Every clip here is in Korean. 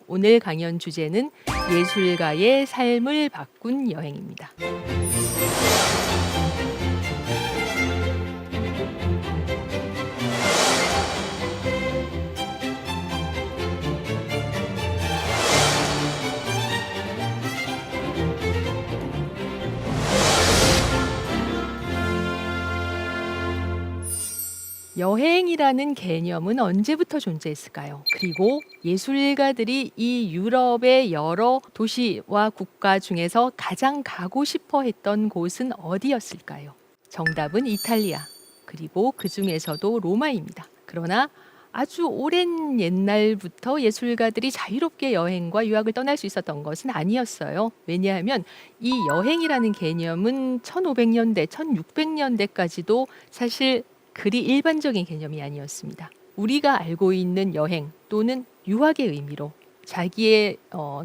오늘 강연 주제는 예술가의 삶을 바꾼 여행입니다. 여행이라는 개념은 언제부터 존재했을까요? 그리고 예술가들이 이 유럽의 여러 도시와 국가 중에서 가장 가고 싶어 했던 곳은 어디였을까요? 정답은 이탈리아, 그리고 그 중에서도 로마입니다. 그러나 아주 오랜 옛날부터 예술가들이 자유롭게 여행과 유학을 떠날 수 있었던 것은 아니었어요. 왜냐하면 이 여행이라는 개념은 1500년대, 1600년대까지도 사실 그리 일반적인 개념이 아니었습니다. 우리가 알고 있는 여행 또는 유학의 의미로 자기의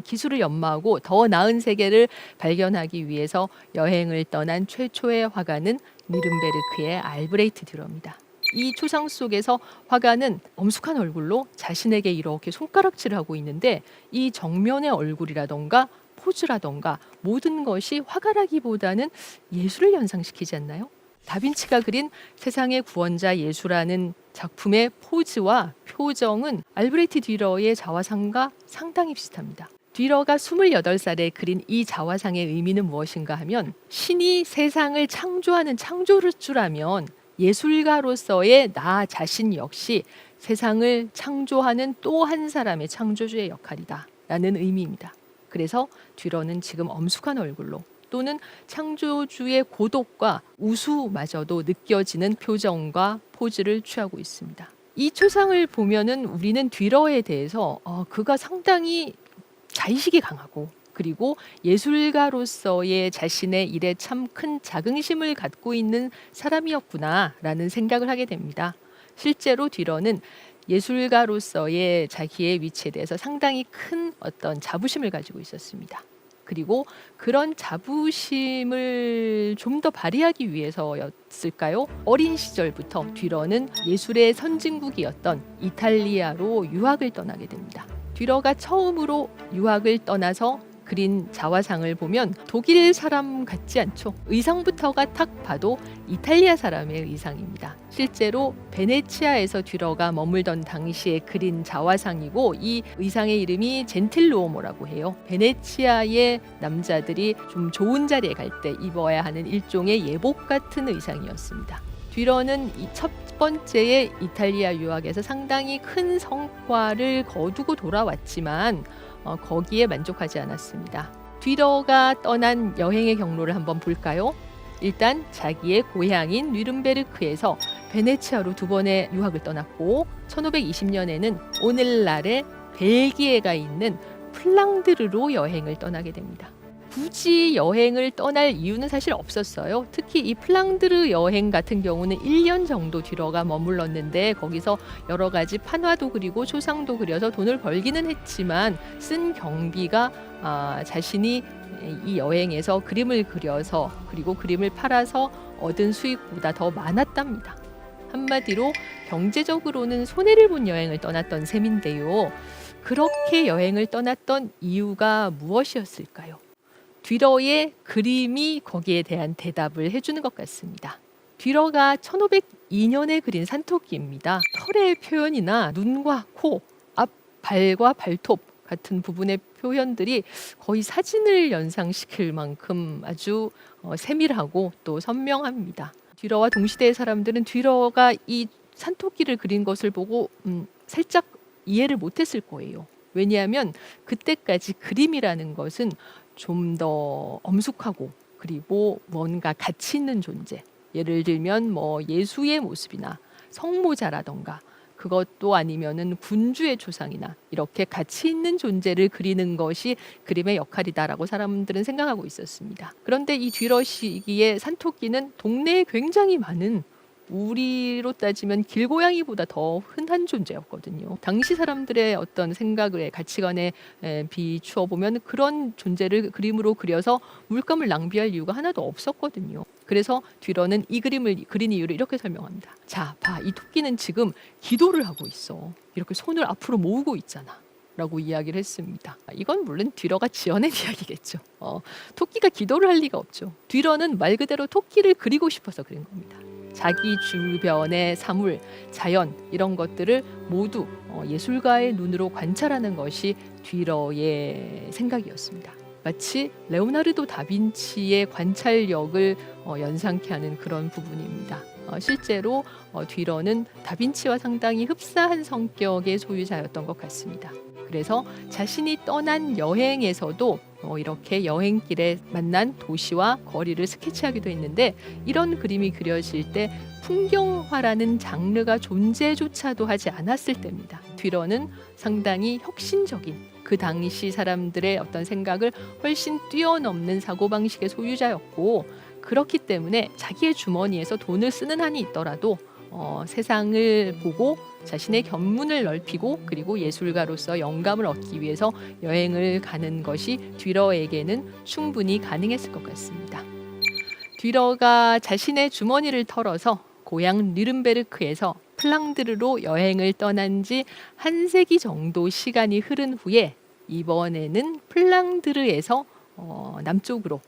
기술을 연마하고 더 나은 세계를 발견하기 위해서 여행을 떠난 최초의 화가는 뉘른베르크의 알브레히트 듀러입니다. 이 초상 속에서 화가는 엄숙한 얼굴로 자신에게 이렇게 손가락질을 하고 있는데 이 정면의 얼굴이라던가 포즈라던가 모든 것이 화가라기보다는 예술을 연상시키지 않나요? 다빈치가 그린 세상의 구원자 예수라는 작품의 포즈와 표정은 알브레히트 듀러의 자화상과 상당히 비슷합니다. 듀러가 28살에 그린 이 자화상의 의미는 무엇인가 하면 신이 세상을 창조하는 창조주라면 예술가로서의 나 자신 역시 세상을 창조하는 또 한 사람의 창조주의 역할이다 라는 의미입니다. 그래서 듀러는 지금 엄숙한 얼굴로 또는 창조주의 고독과 우수마저도 느껴지는 표정과 포즈를 취하고 있습니다. 이 초상을 보면은 우리는 듀러에 대해서 그가 상당히 자의식이 강하고 그리고 예술가로서의 자신의 일에 참 큰 자긍심을 갖고 있는 사람이었구나라는 생각을 하게 됩니다. 실제로 듀러는 예술가로서의 자기의 위치에 대해서 상당히 큰 어떤 자부심을 가지고 있었습니다. 그리고 그런 자부심을 좀 더 발휘하기 위해서였을까요? 어린 시절부터 듀러는 예술의 선진국이었던 이탈리아로 유학을 떠나게 됩니다. 듀러가 처음으로 유학을 떠나서 그린 자화상을 보면 독일 사람 같지 않죠? 의상부터가 딱 봐도 이탈리아 사람의 의상입니다. 실제로 베네치아에서 듀러가 머물던 당시에 그린 자화상이고 이 의상의 이름이 젠틸루오모라고 해요. 베네치아의 남자들이 좀 좋은 자리에 갈 때 입어야 하는 일종의 예복 같은 의상이었습니다. 듀러는 이 첫 번째의 이탈리아 유학에서 상당히 큰 성과를 거두고 돌아왔지만 거기에 만족하지 않았습니다. 듀러가 떠난 여행의 경로를 한번 볼까요? 일단 자기의 고향인 뉘른베르크에서 베네치아로 2번의 유학을 떠났고 1520년에는 오늘날의 벨기에가 있는 플랑드르로 여행을 떠나게 됩니다. 굳이 여행을 떠날 이유는 사실 없었어요. 특히 이 플랑드르 여행 같은 경우는 1년 정도 듀러가 머물렀는데 거기서 여러 가지 판화도 그리고 초상도 그려서 돈을 벌기는 했지만 쓴 경비가 자신이 이 여행에서 그림을 그려서 그리고 그림을 팔아서 얻은 수익보다 더 많았답니다. 한마디로 경제적으로는 손해를 본 여행을 떠났던 셈인데요. 그렇게 여행을 떠났던 이유가 무엇이었을까요? 듀러의 그림이 거기에 대한 대답을 해주는 것 같습니다. 듀러가 1502년에 그린 산토끼입니다. 털의 표현이나 눈과 코, 앞, 발과 발톱 같은 부분의 표현들이 거의 사진을 연상시킬 만큼 아주 세밀하고 또 선명합니다. 듀러와 동시대의 사람들은 듀러가 이 산토끼를 그린 것을 보고 살짝 이해를 못했을 거예요. 왜냐하면 그때까지 그림이라는 것은 좀 더 엄숙하고 그리고 뭔가 가치 있는 존재, 예를 들면 뭐 예수의 모습이나 성모자라던가 그것도 아니면은 군주의 초상이나 이렇게 가치 있는 존재를 그리는 것이 그림의 역할이다라고 사람들은 생각하고 있었습니다. 그런데 이 듀러 시기의 산토끼는 동네에 굉장히 많은 우리로 따지면 길고양이보다 더 흔한 존재였거든요. 당시 사람들의 어떤 생각을 가치관에 비추어 보면 그런 존재를 그림으로 그려서 물감을 낭비할 이유가 하나도 없었거든요. 그래서 듀러는 이 그림을 그린 이유를 이렇게 설명합니다. 자, 봐, 이 토끼는 지금 기도를 하고 있어. 이렇게 손을 앞으로 모으고 있잖아. 라고 이야기를 했습니다. 이건 물론 듀러가 지어낸 이야기겠죠. 토끼가 기도를 할 리가 없죠. 듀러는 말 그대로 토끼를 그리고 싶어서 그린 겁니다. 자기 주변의 사물, 자연 이런 것들을 모두 예술가의 눈으로 관찰하는 것이 듀러의 생각이었습니다. 마치 레오나르도 다빈치의 관찰력을 연상케 하는 그런 부분입니다. 실제로 듀러는 다빈치와 상당히 흡사한 성격의 소유자였던 것 같습니다. 그래서 자신이 떠난 여행에서도 이렇게 여행길에 만난 도시와 거리를 스케치하기도 했는데, 이런 그림이 그려질 때 풍경화라는 장르가 존재조차도 하지 않았을 때입니다. 듀러는 상당히 혁신적인, 그 당시 사람들의 어떤 생각을 훨씬 뛰어넘는 사고방식의 소유자였고, 그렇기 때문에 자기의 주머니에서 돈을 쓰는 한이 있더라도 세상을 보고 자신의 견문을 넓히고 그리고 예술가로서 영감을 얻기 위해서 여행을 가는 것이 듀러에게는 충분히 가능했을 것 같습니다. 듀러가 자신의 주머니를 털어서 고향 뉘른베르크에서 플랑드르로 여행을 떠난 지 한 세기 정도 시간이 흐른 후에 이번에는 플랑드르에서 남쪽으로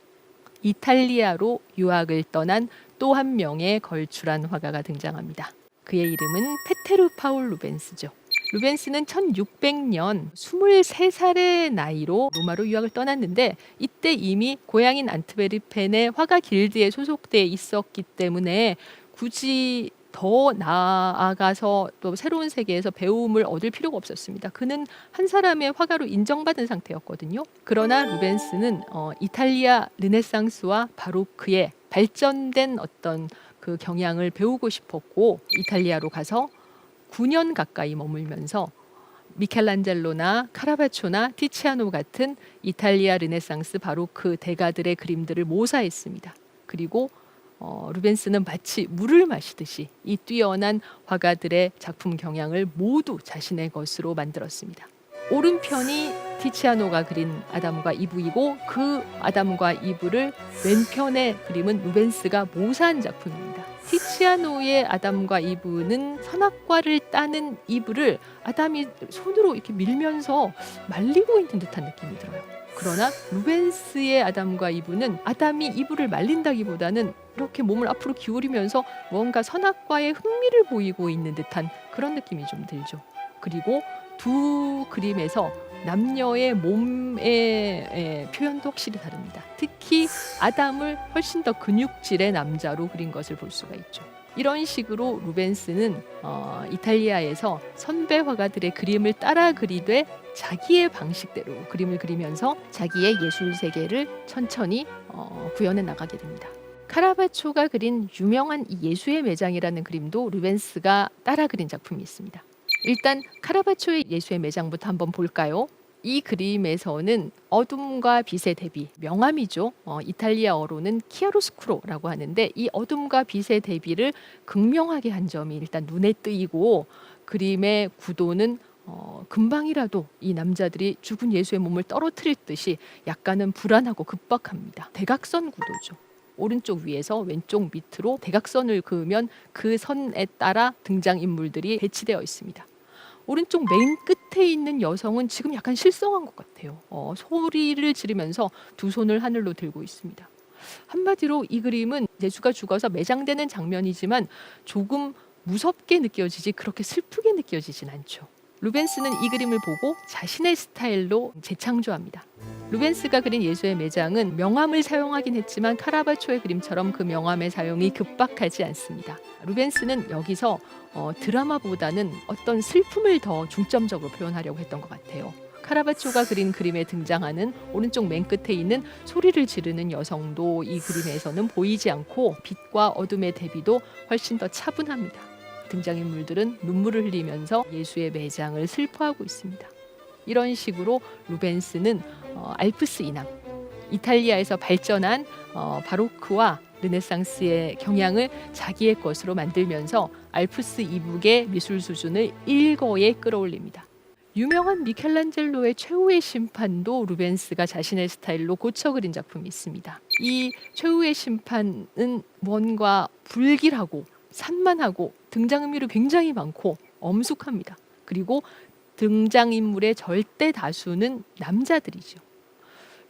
이탈리아로 유학을 떠난 또 한 명의 걸출한 화가가 등장합니다. 그의 이름은 페테르 파울 루벤스죠. 루벤스는 1600년 23살의 나이로 로마로 유학을 떠났는데, 이때 이미 고향인 안트베르펜의 화가 길드에 소속돼 있었기 때문에 굳이 더 나아가서 또 새로운 세계에서 배움을 얻을 필요가 없었습니다. 그는 한 사람의 화가로 인정받은 상태였거든요. 그러나 루벤스는 이탈리아 르네상스와 바로크의 발전된 어떤 그 경향을 배우고 싶었고, 이탈리아로 가서 9년 가까이 머물면서 미켈란젤로나 카라바초나 티치아노 같은 이탈리아 르네상스 바로크 대가들의 그림들을 모사했습니다. 그리고 루벤스는 마치 물을 마시듯이 이 뛰어난 화가들의 작품 경향을 모두 자신의 것으로 만들었습니다. 오른편이 티치아노가 그린 아담과 이브이고, 그 아담과 이브를 왼편의 그림은 루벤스가 모사한 작품입니다. 티치아노의 아담과 이브는 선악과를 따는 이브를 아담이 손으로 이렇게 밀면서 말리고 있는 듯한 느낌이 들어요. 그러나 루벤스의 아담과 이브는 아담이 이브를 말린다기보다는 이렇게 몸을 앞으로 기울이면서 뭔가 선악과에 흥미를 보이고 있는 듯한 그런 느낌이 좀 들죠. 그리고 두 그림에서 남녀의 몸의 표현도 확실히 다릅니다. 특히 아담을 훨씬 더 근육질의 남자로 그린 것을 볼 수가 있죠. 이런 식으로 루벤스는 이탈리아에서 선배 화가들의 그림을 따라 그리되 자기의 방식대로 그림을 그리면서 자기의 예술 세계를 천천히 구현해 나가게 됩니다. 카라바초가 그린 유명한 이 예수의 매장이라는 그림도 루벤스가 따라 그린 작품이 있습니다. 일단 카라바초의 예수의 매장부터 한번 볼까요? 이 그림에서는 어둠과 빛의 대비, 명암이죠. 이탈리아어로는 키아로스쿠로라고 하는데, 이 어둠과 빛의 대비를 극명하게 한 점이 일단 눈에 띄고, 그림의 구도는 금방이라도 이 남자들이 죽은 예수의 몸을 떨어뜨릴 듯이 약간은 불안하고 급박합니다. 대각선 구도죠. 오른쪽 위에서 왼쪽 밑으로 대각선을 그으면 그 선에 따라 등장인물들이 배치되어 있습니다. 오른쪽 맨 끝에 있는 여성은 지금 약간 실성한 것 같아요. 소리를 지르면서 두 손을 하늘로 들고 있습니다. 한마디로 이 그림은 예수가 죽어서 매장되는 장면이지만 조금 무섭게 느껴지지 그렇게 슬프게 느껴지진 않죠. 루벤스는 이 그림을 보고 자신의 스타일로 재창조합니다. 루벤스가 그린 예수의 매장은 명암을 사용하긴 했지만 카라바초의 그림처럼 그 명암의 사용이 급박하지 않습니다. 루벤스는 여기서 드라마보다는 어떤 슬픔을 더 중점적으로 표현하려고 했던 것 같아요. 카라바초가 그린 그림에 등장하는 오른쪽 맨 끝에 있는 소리를 지르는 여성도 이 그림에서는 보이지 않고 빛과 어둠의 대비도 훨씬 더 차분합니다. 등장인물들은 눈물을 흘리면서 예수의 매장을 슬퍼하고 있습니다. 이런 식으로 루벤스는 알프스 이남, 이탈리아에서 발전한 바로크와 르네상스의 경향을 자기의 것으로 만들면서 알프스 이북의 미술 수준을 일거에 끌어올립니다. 유명한 미켈란젤로의 최후의 심판도 루벤스가 자신의 스타일로 고쳐 그린 작품이 있습니다. 이 최후의 심판은 뭔가 불길하고 산만하고 등장인물이 굉장히 많고 엄숙합니다. 그리고 등장인물의 절대 다수는 남자들이죠.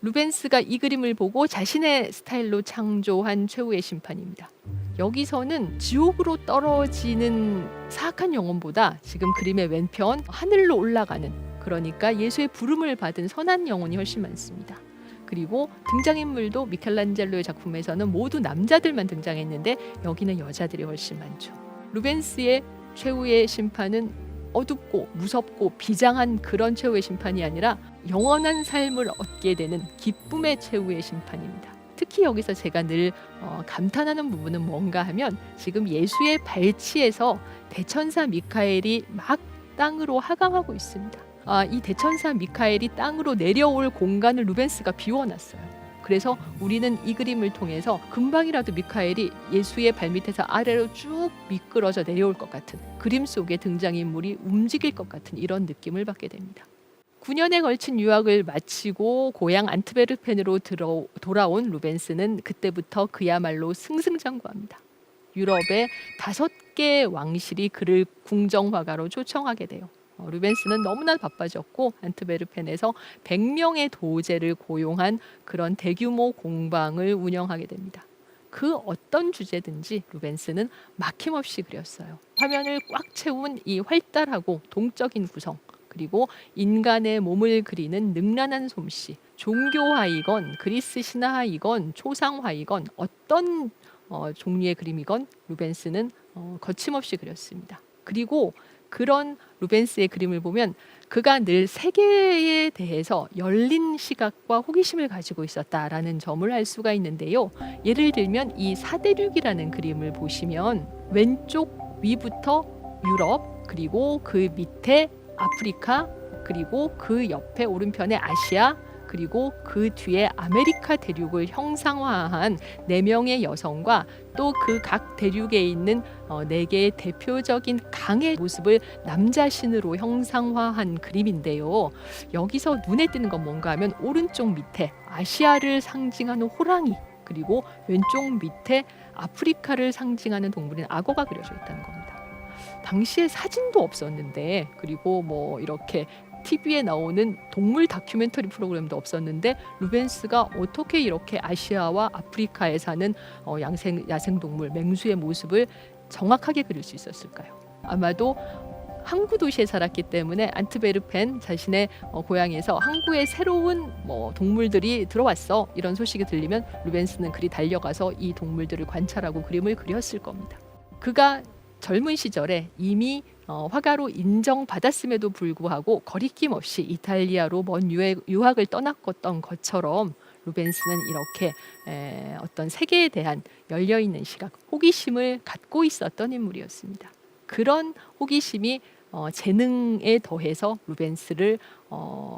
루벤스가 이 그림을 보고 자신의 스타일로 창조한 최후의 심판입니다. 여기서는 지옥으로 떨어지는 사악한 영혼보다 지금 그림의 왼편 하늘로 올라가는, 그러니까 예수의 부름을 받은 선한 영혼이 훨씬 많습니다. 그리고 등장인물도 미켈란젤로의 작품에서는 모두 남자들만 등장했는데 여기는 여자들이 훨씬 많죠. 루벤스의 최후의 심판은 어둡고 무섭고 비장한 그런 최후의 심판이 아니라 영원한 삶을 얻게 되는 기쁨의 최후의 심판입니다. 특히 여기서 제가 늘 감탄하는 부분은 뭔가 하면 지금 예수의 발치에서 대천사 미카엘이 막 땅으로 하강하고 있습니다. 이 대천사 미카엘이 땅으로 내려올 공간을 루벤스가 비워놨어요. 그래서 우리는 이 그림을 통해서 금방이라도 미카엘이 예수의 발밑에서 아래로 쭉 미끄러져 내려올 것 같은, 그림 속의 등장인물이 움직일 것 같은 이런 느낌을 받게 됩니다. 9년에 걸친 유학을 마치고 고향 안트베르펜으로 돌아온 루벤스는 그때부터 그야말로 승승장구합니다. 유럽의 5개 왕실이 그를 궁정화가로 초청하게 돼요. 루벤스는 너무나 바빠졌고 안트베르펜에서 100명의 도제를 고용한 그런 대규모 공방을 운영하게 됩니다. 그 어떤 주제든지 루벤스는 막힘없이 그렸어요. 화면을 꽉 채운 이 활달하고 동적인 구성, 그리고 인간의 몸을 그리는 능란한 솜씨, 종교화이건 그리스 신화이건 초상화이건 어떤 종류의 그림이건 루벤스는 거침없이 그렸습니다. 그리고 그런 루벤스의 그림을 보면 그가 늘 세계에 대해서 열린 시각과 호기심을 가지고 있었다라는 점을 알 수가 있는데요. 예를 들면 이 사대륙이라는 그림을 보시면 왼쪽 위부터 유럽, 그리고 그 밑에 아프리카, 그리고 그 옆에 오른편에 아시아, 그리고 그 뒤에 아메리카 대륙을 형상화한 4명의 여성과 또 그 각 대륙에 있는 4개의 대표적인 강의 모습을 남자신으로 형상화한 그림인데요. 여기서 눈에 띄는 건 뭔가 하면 오른쪽 밑에 아시아를 상징하는 호랑이, 그리고 왼쪽 밑에 아프리카를 상징하는 동물인 악어가 그려져 있다는 겁니다. 당시에 사진도 없었는데, 그리고 뭐 이렇게 TV에 나오는 동물 다큐멘터리 프로그램도 없었는데 루벤스가 어떻게 이렇게 아시아와 아프리카에 사는 야생동물, 맹수의 모습을 정확하게 그릴 수 있었을까요? 아마도 항구 도시에 살았기 때문에 안트베르펜 자신의 고향에서 항구에 새로운 동물들이 들어왔어, 이런 소식이 들리면 루벤스는 그리 달려가서 이 동물들을 관찰하고 그림을 그렸을 겁니다. 그가 젊은 시절에 이미 화가로 인정받았음에도 불구하고 거리낌 없이 이탈리아로 먼 유학을 떠났던 것처럼 루벤스는 이렇게 어떤 세계에 대한 열려있는 시각, 호기심을 갖고 있었던 인물이었습니다. 그런 호기심이 재능에 더해서 루벤스를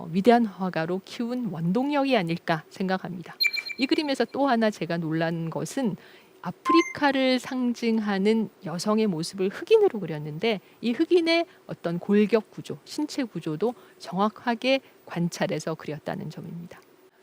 위대한 화가로 키운 원동력이 아닐까 생각합니다. 이 그림에서 또 하나 제가 놀란 것은 아프리카를 상징하는 여성의 모습을 흑인으로 그렸는데 이 흑인의 어떤 골격 구조, 신체 구조도 정확하게 관찰해서 그렸다는 점입니다.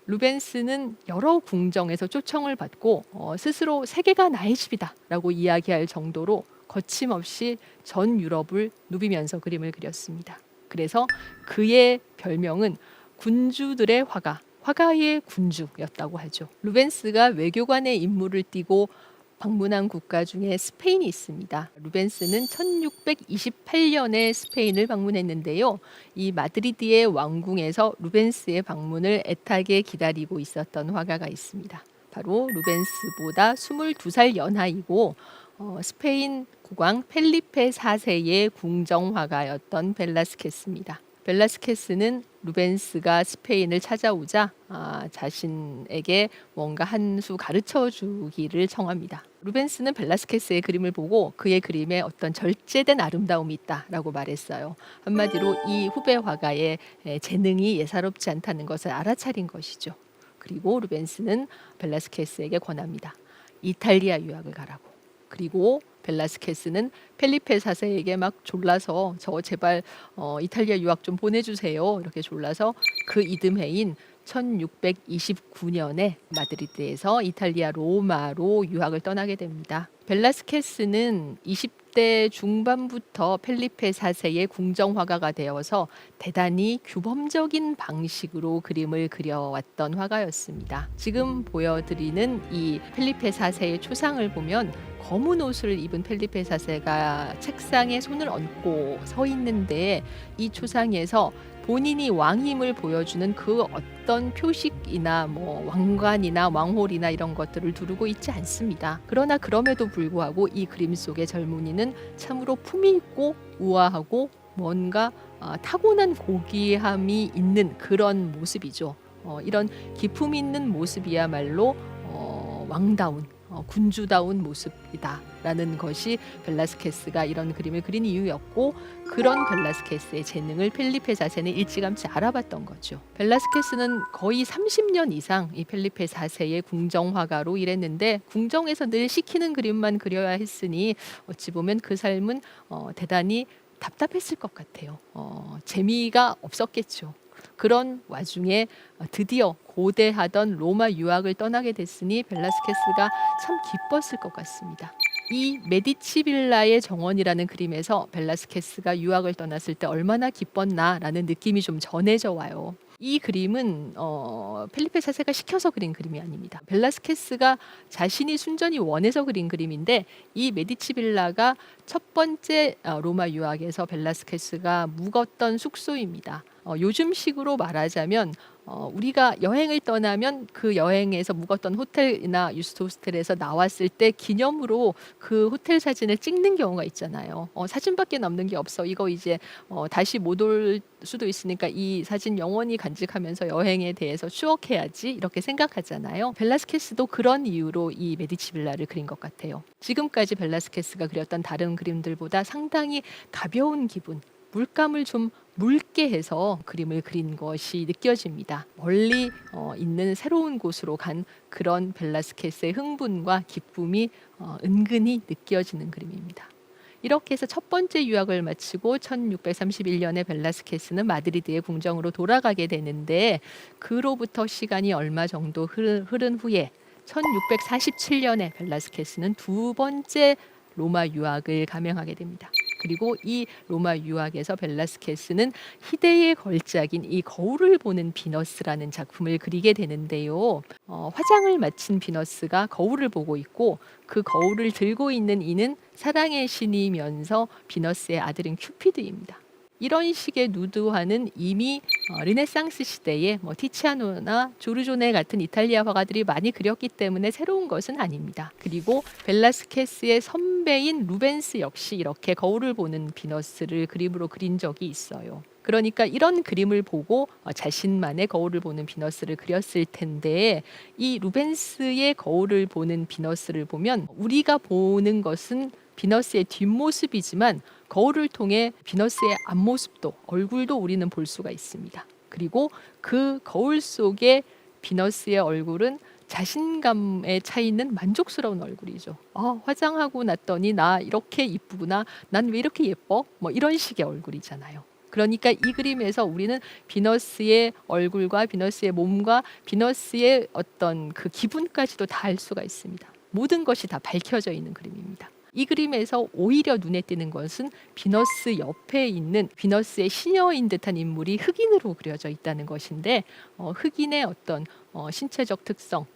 루벤스는 여러 궁정에서 초청을 받고 스스로 세계가 나의 집이다 라고 이야기할 정도로 거침없이 전 유럽을 누비면서 그림을 그렸습니다. 그래서 그의 별명은 군주들의 화가, 화가의 군주였다고 하죠. 루벤스가 외교관의 임무를 띠고 방문한 국가 중에 스페인이 있습니다. 루벤스는 1628년에 스페인을 방문했는데요. 이 마드리드의 왕궁에서 루벤스의 방문을 애타게 기다리고 있었던 화가가 있습니다. 바로 루벤스보다 22살 연하이고 스페인 국왕 펠리페 4세의 궁정화가였던 벨라스케스입니다. 벨라스케스는 루벤스가 스페인을 찾아오자 자신에게 뭔가 한 수 가르쳐 주기를 청합니다. 루벤스는 벨라스케스의 그림을 보고 그의 그림에 어떤 절제된 아름다움이 있다라고 말했어요. 한마디로 이 후배 화가의 재능이 예사롭지 않다는 것을 알아차린 것이죠. 그리고 루벤스는 벨라스케스에게 권합니다. 이탈리아 유학을 가라고. 그리고 벨라스케스는 펠리페 4세에게 막 졸라서 저 제발 이탈리아 유학 좀 보내주세요 이렇게 졸라서 그 이듬해인 1629년에 마드리드에서 이탈리아 로마로 유학을 떠나게 됩니다. 벨라스케스는 20대 중반부터 펠리페 4세의 궁정 화가가 되어서 대단히 규범적인 방식으로 그림을 그려왔던 화가였습니다. 지금 보여드리는 이 펠리페 4세의 초상을 보면 검은 옷을 입은 펠리페 4세가 책상에 손을 얹고 서 있는데, 이 초상에서 본인이 왕임을 보여주는 그 어떤 표식이나 왕관이나 왕홀이나 이런 것들을 두르고 있지 않습니다. 그러나 그럼에도 불구하고 이 그림 속의 젊은이는 참으로 품이 있고 우아하고 뭔가 타고난 고귀함이 있는 그런 모습이죠. 이런 기품 있는 모습이야말로 왕다운 군주다운 모습이다라는 것이 벨라스케스가 이런 그림을 그린 이유였고, 그런 벨라스케스의 재능을 펠리페 4세는 일찌감치 알아봤던 거죠. 벨라스케스는 거의 30년 이상 이 펠리페 4세의 궁정화가로 일했는데, 궁정에서 늘 시키는 그림만 그려야 했으니 어찌 보면 그 삶은 대단히 답답했을 것 같아요. 재미가 없었겠죠. 그런 와중에 드디어 고대하던 로마 유학을 떠나게 됐으니 벨라스케스가 참 기뻤을 것 같습니다. 이 메디치 빌라의 정원이라는 그림에서 벨라스케스가 유학을 떠났을 때 얼마나 기뻤나라는 느낌이 좀 전해져 와요. 이 그림은 펠리페 4세가 시켜서 그린 그림이 아닙니다. 벨라스케스가 자신이 순전히 원해서 그린 그림인데, 이 메디치 빌라가 첫 번째 로마 유학에서 벨라스케스가 묵었던 숙소입니다. 요즘식으로 말하자면 우리가 여행을 떠나면 그 여행에서 묵었던 호텔이나 유스트 호스텔에서 나왔을 때 기념으로 그 호텔 사진을 찍는 경우가 있잖아요. 사진밖에 남는 게 없어. 이거 이제 다시 못 올 수도 있으니까 이 사진 영원히 간직하면서 여행에 대해서 추억해야지, 이렇게 생각하잖아요. 벨라스케스도 그런 이유로 이 메디치 빌라를 그린 것 같아요. 지금까지 벨라스케스가 그렸던 다른 그림들보다 상당히 가벼운 기분, 물감을 좀 묽게 해서 그림을 그린 것이 느껴집니다. 멀리 있는 새로운 곳으로 간 그런 벨라스케스의 흥분과 기쁨이 은근히 느껴지는 그림입니다. 이렇게 해서 첫 번째 유학을 마치고 1631년에 벨라스케스는 마드리드의 궁정으로 돌아가게 되는데, 그로부터 시간이 얼마 정도 흐른 후에 1647년에 벨라스케스는 두 번째 로마 유학을 감행하게 됩니다. 그리고 이 로마 유학에서 벨라스케스는 희대의 걸작인 이 거울을 보는 비너스라는 작품을 그리게 되는데요. 화장을 마친 비너스가 거울을 보고 있고, 그 거울을 들고 있는 이는 사랑의 신이면서 비너스의 아들인 큐피드입니다. 이런 식의 누드화는 이미 르네상스 시대에 티치아노나 조르조네 같은 이탈리아 화가들이 많이 그렸기 때문에 새로운 것은 아닙니다. 그리고 벨라스케스의 선배인 루벤스 역시 이렇게 거울을 보는 비너스를 그림으로 그린 적이 있어요. 그러니까 이런 그림을 보고 자신만의 거울을 보는 비너스를 그렸을 텐데, 이 루벤스의 거울을 보는 비너스를 보면 우리가 보는 것은 비너스의 뒷모습이지만 거울을 통해 비너스의 앞모습도, 얼굴도 우리는 볼 수가 있습니다. 그리고 그 거울 속에 비너스의 얼굴은 자신감에 차 있는 만족스러운 얼굴이죠. 화장하고 났더니 나 이렇게 이쁘구나, 난 왜 이렇게 예뻐? 이런 식의 얼굴이잖아요. 그러니까 이 그림에서 우리는 비너스의 얼굴과 비너스의 몸과 비너스의 어떤 그 기분까지도 다 알 수가 있습니다. 모든 것이 다 밝혀져 있는 그림입니다. 이 그림에서 오히려 눈에 띄는 것은 비너스 옆에 있는 비너스의 시녀인 듯한 인물이 흑인으로 그려져 있다는 것인데, 흑인의 어떤 신체적 특성,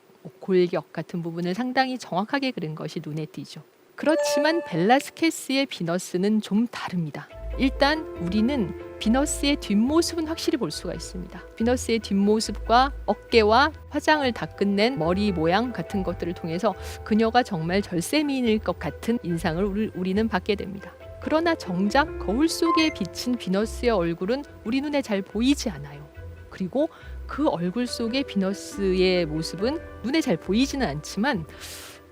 골격 같은 부분을 상당히 정확하게 그린 것이 눈에 띄죠. 그렇지만 벨라스케스의 비너스는 좀 다릅니다. 일단 우리는 비너스의 뒷모습은 확실히 볼 수가 있습니다. 비너스의 뒷모습과 어깨와 화장을 다 끝낸 머리 모양 같은 것들을 통해서 그녀가 정말 절세미인일 것 같은 인상을 우리는 받게 됩니다. 그러나 정작 거울 속에 비친 비너스의 얼굴은 우리 눈에 잘 보이지 않아요. 그리고 그 얼굴 속의 비너스의 모습은 눈에 잘 보이지는 않지만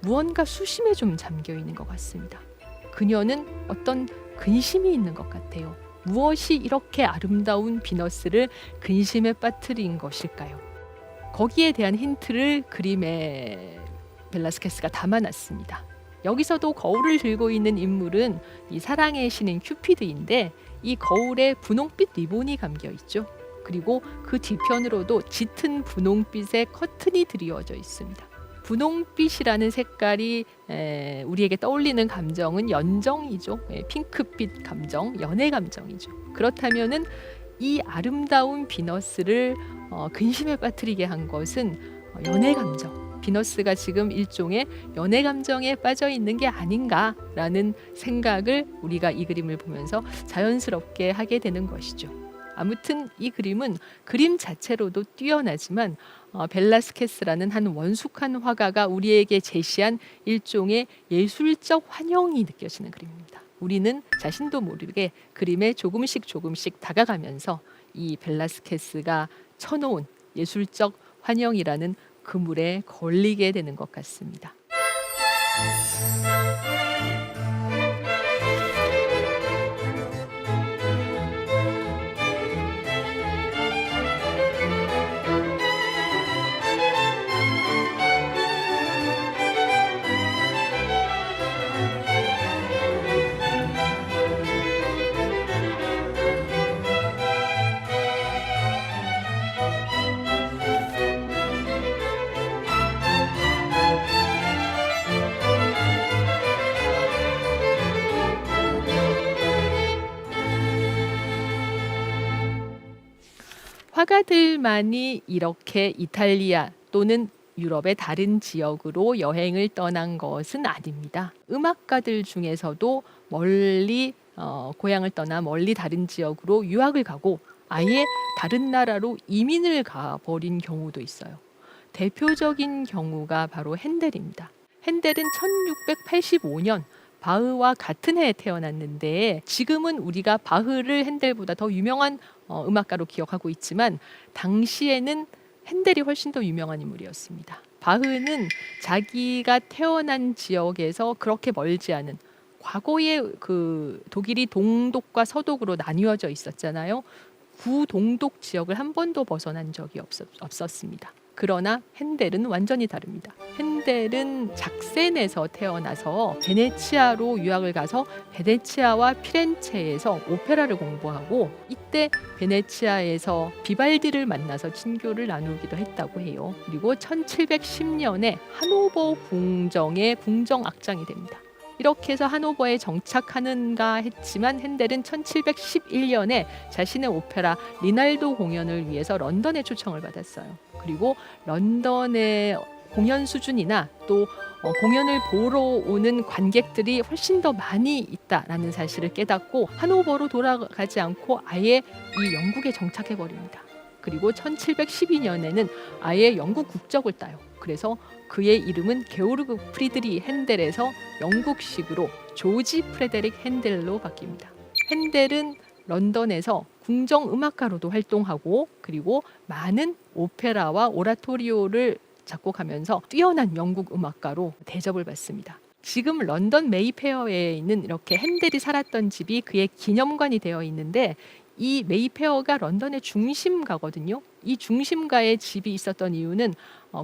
무언가 수심에 좀 잠겨 있는 것 같습니다. 그녀는 어떤 근심이 있는 것 같아요. 무엇이 이렇게 아름다운 비너스를 근심에 빠뜨린 것일까요? 거기에 대한 힌트를 그림에 벨라스케스가 담아놨습니다. 여기서도 거울을 들고 있는 인물은 이 사랑의 신인 큐피드인데, 이 거울에 분홍빛 리본이 감겨 있죠. 그리고 그 뒤편으로도 짙은 분홍빛의 커튼이 드리워져 있습니다. 분홍빛이라는 색깔이 우리에게 떠올리는 감정은 연정이죠. 핑크빛 감정, 연애 감정이죠. 그렇다면은 이 아름다운 비너스를 근심에 빠뜨리게 한 것은 연애 감정. 비너스가 지금 일종의 연애 감정에 빠져 있는 게 아닌가라는 생각을 우리가 이 그림을 보면서 자연스럽게 하게 되는 것이죠. 아무튼 이 그림은 그림 자체로도 뛰어나지만 벨라스케스라는 한 원숙한 화가가 우리에게 제시한 일종의 예술적 환영이 느껴지는 그림입니다. 우리는 자신도 모르게 그림에 조금씩 다가가면서 이 벨라스케스가 쳐놓은 예술적 환영이라는 그물에 걸리게 되는 것 같습니다. 화가들만이 이렇게 이탈리아 또는 유럽의 다른 지역으로 여행을 떠난 것은 아닙니다. 음악가들 중에서도 멀리 고향을 떠나 멀리 다른 지역으로 유학을 가고 아예 다른 나라로 이민을 가버린 경우도 있어요. 대표적인 경우가 바로 핸델입니다. 핸델은 1685년 바흐와 같은 해에 태어났는데 지금은 우리가 바흐를 핸델보다 더 유명한 음악가로 기억하고 있지만 당시에는 핸델이 훨씬 더 유명한 인물이었습니다. 바흐는 자기가 태어난 지역에서 그렇게 멀지 않은 과거에 그 독일이 동독과 서독으로 나뉘어져 있었잖아요. 구동독 지역을 한 번도 벗어난 적이 없었습니다. 그러나 핸델은 완전히 다릅니다. 핸델은 작센에서 태어나서 베네치아로 유학을 가서 베네치아와 피렌체에서 오페라를 공부하고 이때 베네치아에서 비발디를 만나서 친교를 나누기도 했다고 해요. 그리고 1710년에 하노버 궁정의 궁정악장이 됩니다. 이렇게 해서 하노버에 정착하는가 했지만 핸델은 1711년에 자신의 오페라 리날도 공연을 위해서 런던에 초청을 받았어요. 그리고 런던의 공연 수준이나 또 공연을 보러 오는 관객들이 훨씬 더 많이 있다라는 사실을 깨닫고 하노버로 돌아가지 않고 아예 이 영국에 정착해 버립니다. 그리고 1712년에는 아예 영국 국적을 따요. 그래서 그의 이름은 게오르그 프리드리 핸델에서 영국식으로 조지 프레데릭 핸델로 바뀝니다. 핸델은 런던에서 궁정 음악가로도 활동하고 그리고 많은 오페라와 오라토리오를 작곡하면서 뛰어난 영국 음악가로 대접을 받습니다. 지금 런던 메이페어에 있는 이렇게 핸델이 살았던 집이 그의 기념관이 되어 있는데 이 메이페어가 런던의 중심가거든요. 이 중심가에 집이 있었던 이유는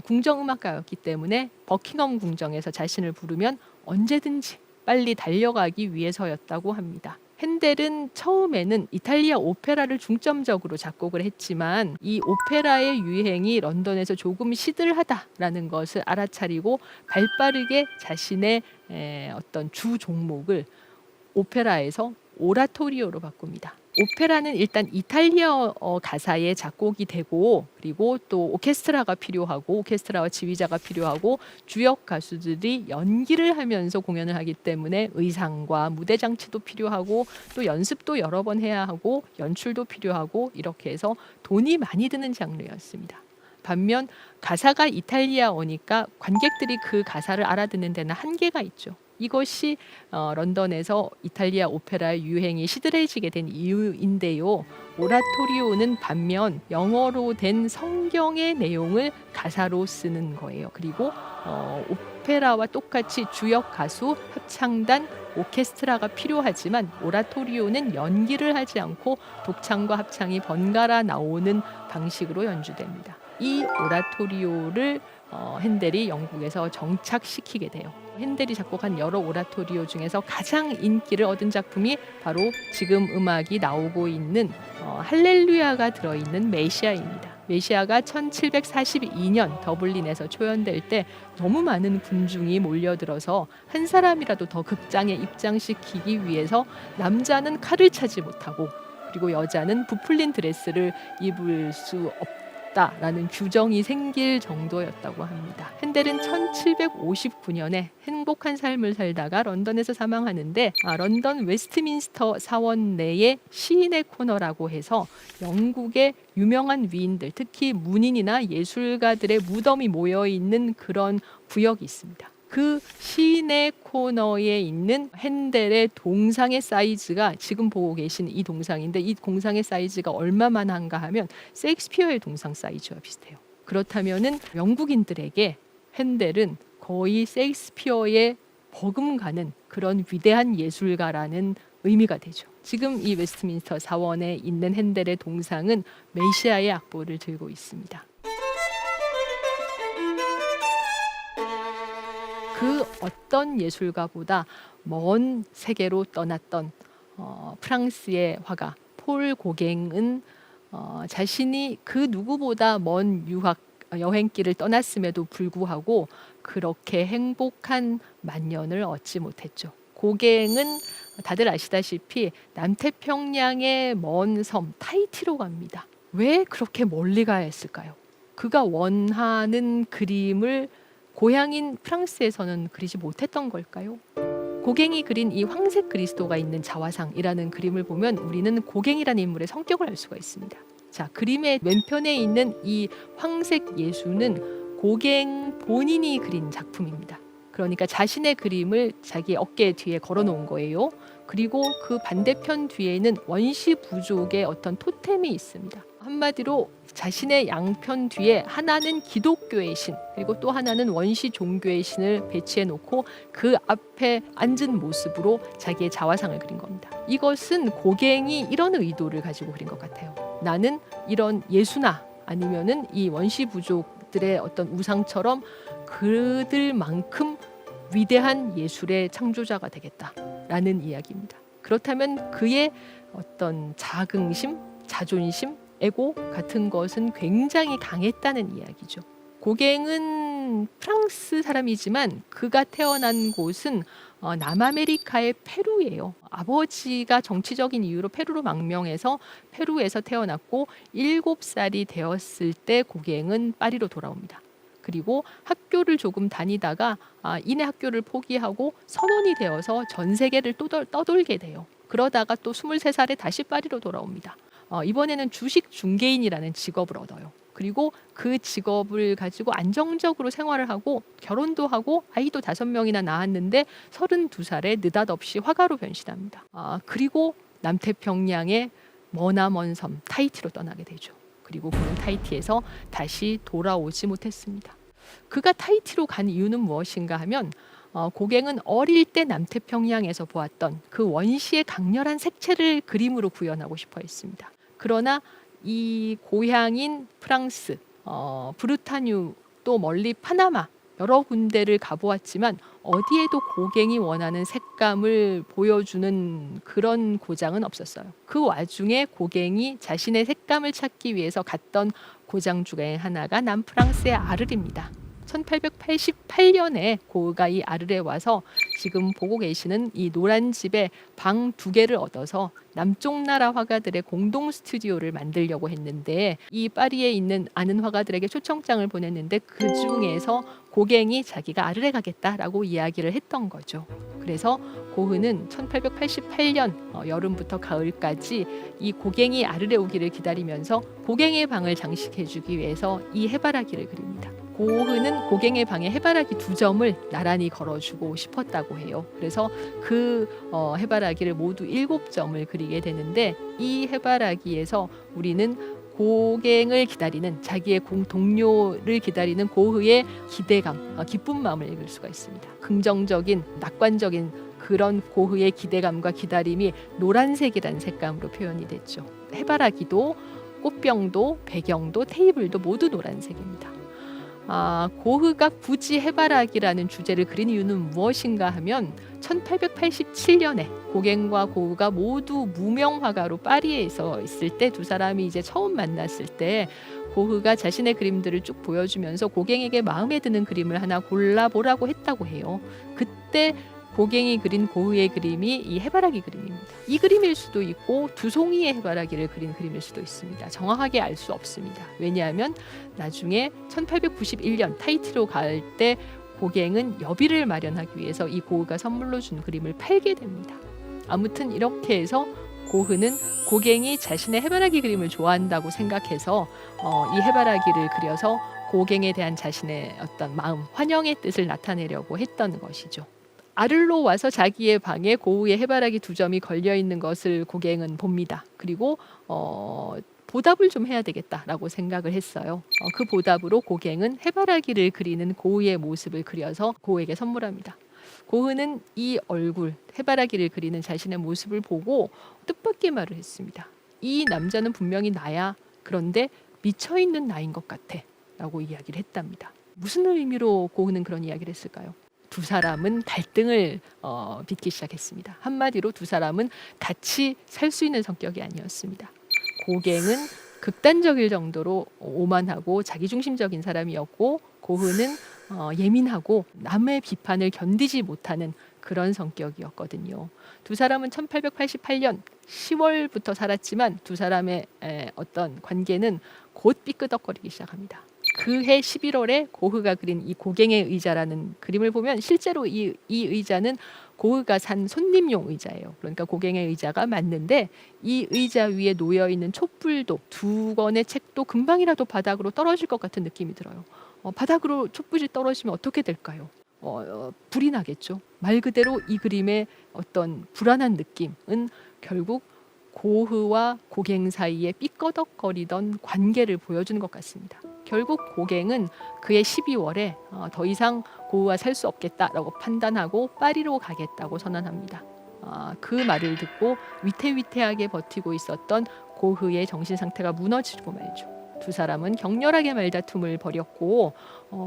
궁정음악가였기 때문에 버킹엄 궁정에서 자신을 부르면 언제든지 빨리 달려가기 위해서였다고 합니다. 핸델은 처음에는 이탈리아 오페라를 중점적으로 작곡을 했지만 이 오페라의 유행이 런던에서 조금 시들하다라는 것을 알아차리고 발빠르게 자신의 어떤 주 종목을 오페라에서 오라토리오로 바꿉니다. 오페라는 일단 이탈리아어 가사에 작곡이 되고 그리고 또 오케스트라가 필요하고 오케스트라와 지휘자가 필요하고 주역 가수들이 연기를 하면서 공연을 하기 때문에 의상과 무대 장치도 필요하고 또 연습도 여러 번 해야 하고 연출도 필요하고 이렇게 해서 돈이 많이 드는 장르였습니다. 반면 가사가 이탈리아어니까 관객들이 그 가사를 알아듣는 데는 한계가 있죠. 이것이 런던에서 이탈리아 오페라의 유행이 시들해지게 된 이유인데요. 오라토리오는 반면 영어로 된 성경의 내용을 가사로 쓰는 거예요. 그리고 오페라와 똑같이 주역 가수, 합창단, 오케스트라가 필요하지만 오라토리오는 연기를 하지 않고 독창과 합창이 번갈아 나오는 방식으로 연주됩니다. 이 오라토리오를 핸델이 영국에서 정착시키게 돼요. 핸델이 작곡한 여러 오라토리오 중에서 가장 인기를 얻은 작품이 바로 지금 음악이 나오고 있는 할렐루야가 들어있는 메시아입니다. 메시아가 1742년 더블린에서 초연될 때 너무 많은 군중이 몰려들어서 한 사람이라도 더 극장에 입장시키기 위해서 남자는 칼을 차지 못하고 그리고 여자는 부풀린 드레스를 입을 수 없다라는 규정이 생길 정도였다고 합니다. 핸델은 1759년에 행복한 삶을 살다가 런던에서 사망하는데 런던 웨스트민스터 사원 내에 시인의 코너라고 해서 영국의 유명한 위인들, 특히 문인이나 예술가들의 무덤이 모여있는 그런 구역이 있습니다. 그 시인의 코너에 있는 핸델의 동상의 사이즈가 지금 보고 계신 이 동상인데, 이 동상의 사이즈가 얼마만 한가 하면 셰익스피어의 동상 사이즈와 비슷해요. 그렇다면은 영국인들에게 핸델은 거의 셰익스피어에 버금가는 그런 위대한 예술가라는 의미가 되죠. 지금 이 웨스트민스터 사원에 있는 핸델의 동상은 메시아의 악보를 들고 있습니다. 그 어떤 예술가보다 먼 세계로 떠났던 프랑스의 화가 폴 고갱은 자신이 그 누구보다 먼 유학 여행길을 떠났음에도 불구하고 그렇게 행복한 만년을 얻지 못했죠. 고갱은 다들 아시다시피 남태평양의 먼 섬 타히티로 갑니다. 왜 그렇게 멀리 가야 했을까요? 그가 원하는 그림을 고향인 프랑스에서는 그리지 못했던 걸까요? 고갱이 그린 이 황색 그리스도가 있는 자화상이라는 그림을 보면 우리는 고갱이라는 인물의 성격을 알 수가 있습니다. 자, 그림의 왼편에 있는 이 황색 예수는 고갱 본인이 그린 작품입니다. 그러니까 자신의 그림을 자기 어깨 뒤에 걸어놓은 거예요. 그리고 그 반대편 뒤에는 원시 부족의 어떤 토템이 있습니다. 한마디로 자신의 양편 뒤에 하나는 기독교의 신, 그리고 또 하나는 원시 종교의 신을 배치해 놓고 그 앞에 앉은 모습으로 자기의 자화상을 그린 겁니다. 이것은 고갱이 이런 의도를 가지고 그린 것 같아요. 나는 이런 예수나 아니면은 이 원시 부족들의 어떤 우상처럼 그들만큼 위대한 예술의 창조자가 되겠다라는 이야기입니다. 그렇다면 그의 어떤 자긍심, 자존심, 에고 같은 것은 굉장히 강했다는 이야기죠. 고갱은 프랑스 사람이지만 그가 태어난 곳은 남아메리카의 페루예요. 아버지가 정치적인 이유로 페루로 망명해서 페루에서 태어났고 7살이 되었을 때 고갱은 파리로 돌아옵니다. 그리고 학교를 조금 다니다가 이내 학교를 포기하고 선원이 되어서 전 세계를 떠돌게 돼요. 그러다가 또 23살에 다시 파리로 돌아옵니다. 이번에는 주식 중개인이라는 직업을 얻어요. 그리고 그 직업을 가지고 안정적으로 생활을 하고 결혼도 하고 아이도 5명이나 낳았는데 32살에 느닷없이 화가로 변신합니다. 그리고 남태평양의 머나먼 섬 타히티로 떠나게 되죠. 그리고 그는 타히티에서 다시 돌아오지 못했습니다. 그가 타히티로 간 이유는 무엇인가 하면 고갱은 어릴 때 남태평양에서 보았던 그 원시의 강렬한 색채를 그림으로 구현하고 싶어 했습니다. 그러나 이 고향인 프랑스, 브르타뉴, 또 멀리 파나마 여러 군데를 가보았지만 어디에도 고갱이 원하는 색감을 보여주는 그런 고장은 없었어요. 그 와중에 고갱이 자신의 색감을 찾기 위해서 갔던 고장 중에 하나가 남프랑스의 아르입니다. 1888년에 고흐가 이 아르에 와서 지금 보고 계시는 이 노란 집에 방 2개를 얻어서 남쪽 나라 화가들의 공동 스튜디오를 만들려고 했는데 이 파리에 있는 아는 화가들에게 초청장을 보냈는데 그 중에서 고갱이 자기가 아르에 가겠다라고 이야기를 했던 거죠. 그래서 고흐는 1888년 여름부터 가을까지 이 고갱이 아르에 오기를 기다리면서 고갱의 방을 장식해주기 위해서 이 해바라기를 그립니다. 고흐는 고갱의 방에 해바라기 2점을 나란히 걸어주고 싶었다고 해요. 그래서 그 해바라기를 모두 7점을 그리게 되는데 이 해바라기에서 우리는 고갱을 기다리는 자기의 동료를 기다리는 고흐의 기대감, 기쁜 마음을 읽을 수가 있습니다. 긍정적인, 낙관적인 그런 고흐의 기대감과 기다림이 노란색이라는 색감으로 표현이 됐죠. 해바라기도 꽃병도 배경도 테이블도 모두 노란색입니다. 고흐가 굳이 해바라기라는 주제를 그린 이유는 무엇인가 하면 1887년에 고갱과 고흐가 모두 무명화가로 파리에서 있을 때 두 사람이 이제 처음 만났을 때 고흐가 자신의 그림들을 쭉 보여주면서 고갱에게 마음에 드는 그림을 하나 골라보라고 했다고 해요. 그때 고갱이 그린 고흐의 그림이 이 해바라기 그림입니다. 이 그림일 수도 있고 두 송이의 해바라기를 그린 그림일 수도 있습니다. 정확하게 알 수 없습니다. 왜냐하면 나중에 1891년 타히티로 갈 때 고갱은 여비를 마련하기 위해서 이 고흐가 선물로 준 그림을 팔게 됩니다. 아무튼 이렇게 해서 고흐는 고갱이 자신의 해바라기 그림을 좋아한다고 생각해서 이 해바라기를 그려서 고갱에 대한 자신의 어떤 마음, 환영의 뜻을 나타내려고 했던 것이죠. 아를로 와서 자기의 방에 고흐의 해바라기 2점이 걸려 있는 것을 고갱은 봅니다. 그리고 보답을 좀 해야 되겠다라고 생각을 했어요. 그 보답으로 고갱은 해바라기를 그리는 고흐의 모습을 그려서 고흐에게 선물합니다. 고흐는 이 얼굴, 해바라기를 그리는 자신의 모습을 보고 뜻밖의 말을 했습니다. 이 남자는 분명히 나야. 그런데 미쳐있는 나인 것 같아 라고 이야기를 했답니다. 무슨 의미로 고흐는 그런 이야기를 했을까요? 두 사람은 갈등을 빚기 시작했습니다. 한마디로 두 사람은 같이 살 수 있는 성격이 아니었습니다. 고갱은 극단적일 정도로 오만하고 자기중심적인 사람이었고 고흐는 예민하고 남의 비판을 견디지 못하는 그런 성격이었거든요. 두 사람은 1888년 10월부터 살았지만 두 사람의 어떤 관계는 곧 삐끄덕거리기 시작합니다. 그해 11월에 고흐가 그린 이 고갱의 의자라는 그림을 보면 실제로 이 의자는 고흐가 산 손님용 의자예요. 그러니까 고갱의 의자가 맞는데 이 의자 위에 놓여 있는 촛불도 두 권의 책도 금방이라도 바닥으로 떨어질 것 같은 느낌이 들어요. 바닥으로 촛불이 떨어지면 어떻게 될까요? 불이 나겠죠. 말 그대로 이 그림의 어떤 불안한 느낌은 결국 고흐와 고갱 사이에 삐꺼덕거리던 관계를 보여주는 것 같습니다. 결국 고갱은 그해 12월에 더 이상 고흐와 살 수 없겠다라고 판단하고 파리로 가겠다고 선언합니다. 그 말을 듣고 위태위태하게 버티고 있었던 고흐의 정신 상태가 무너지고 말죠. 두 사람은 격렬하게 말다툼을 벌였고